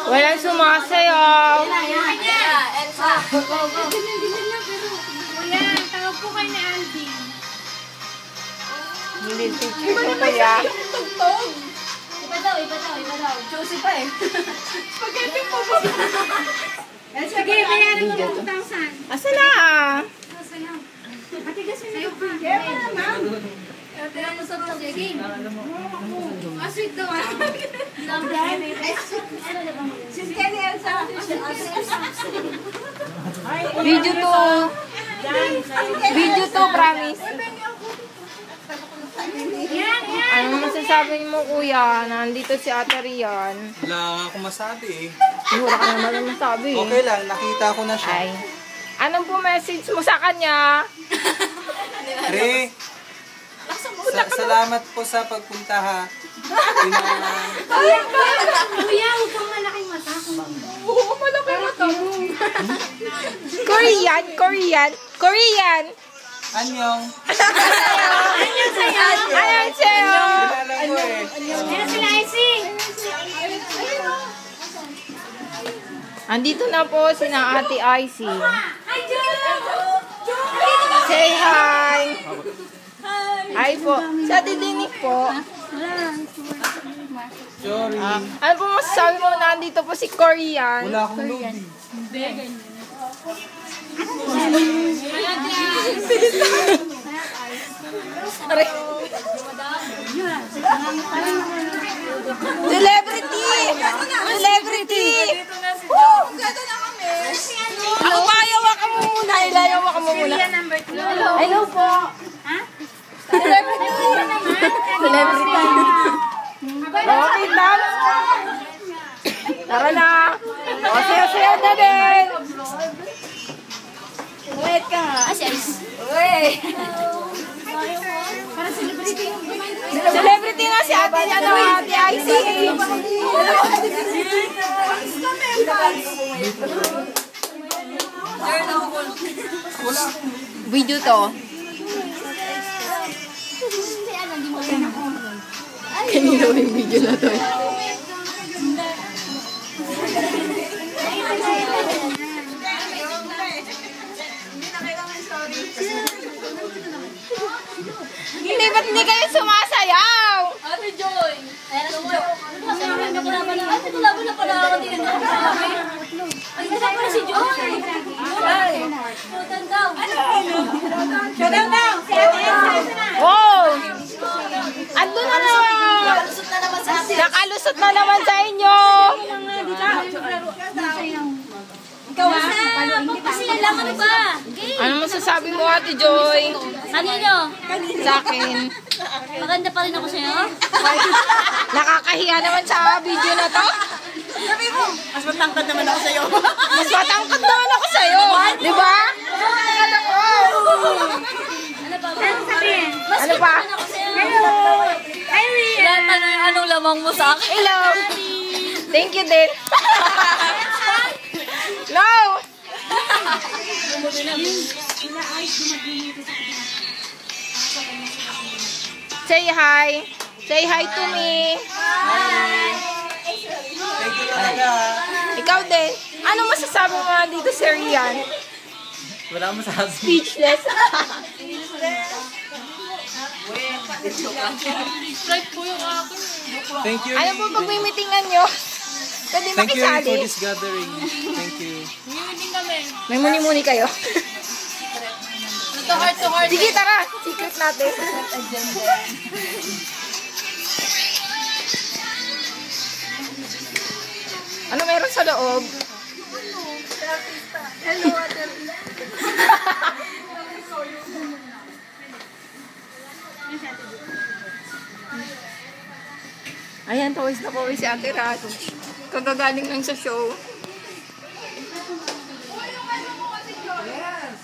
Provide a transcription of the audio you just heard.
Walang sumasayaw. Elsa. Kuya, tawag po kayo ni Aldi. Hindi teacher ko kuya. Iba daw. Josie pa eh. Spaghetti po ba? Sige, bayaran mo ng 2,000. Asa na? Matigas yun yung Kaya mo sa game. Sweet daw. Sis Kenny Elsa. Video to. Video to, promise. Ano masasabi mo kuya? Nandito si Ate Rian. Wala nga akong masabi eh. Wala ka naman masabi. Okay lang, nakita ko na siya. Ay. Anong po message mo sa kanya? Re, salamat po sa pagpunta ha. Kuya, huwag kang malaking mata. Oo, malaki mata mo. Korean. Anyong. Annyeong sa'yo. Kilala ko eh. Meron sila Icy. Andito na po si na Ate Icy. Hi, Joe! Say hi. Hi po. Sa didinig po. Sorry. Ano po masasabi mo na andito po si Korean? Wala akong lobby. Celebrity! Woo! Gato na kami! Ako pa, yawa ka mo muna. Ilayawa ka mo muna. Hello po! Celebrity! Okay, dance! Tara na! O, sayo-sayo na din! Wait ka nga. Wait! Celebrity na si Ate Icy! Video to. Kanina yung video na to. Hindi, ba't hindi kayo sumasayaw? Ate Joy! Ate, kulaban na pala ako din. Ay, ito pala si Joy! Showdown daw! Showdown daw! Si Ate Elsa na! Wow! Ando na naman! Nakalusot na naman sa inyo! Ikaw ha? Kasi lang ano ba? Ano masasabi mo, Ate Joy? Kanino? Sa akin. Maganda pa rin ako sa'yo? Nakakahiya naman sa video na to. Sabi mo! Mas matangkad naman ako sa'yo. Mas matangkad naman ako sa'yo. Di ba? Ano pa ba? Ano sabihin? Mas Ano pa? naman ako sa'yo. Hello! Hi, Rian! Lahat na yung anong lamang mo sa akin. Hello! Thank you din. No! Say hi. Say hi to me. Thank you talaga ha. Ikaw din. Ano masasabi mo dito si Rian? Wala akong masabi. Speechless. Thank you. Ano po pagmimitingan nyo? Pwede Thank you for makisali. this gathering. Thank you. May muni-muni kayo. Heart to heart. Sige, tara. Secret natin. Ano meron sa loob? Hello, Ate. Ayan, pawis na pawis si Ate Rat. Kagagaling lang sa show. Yes.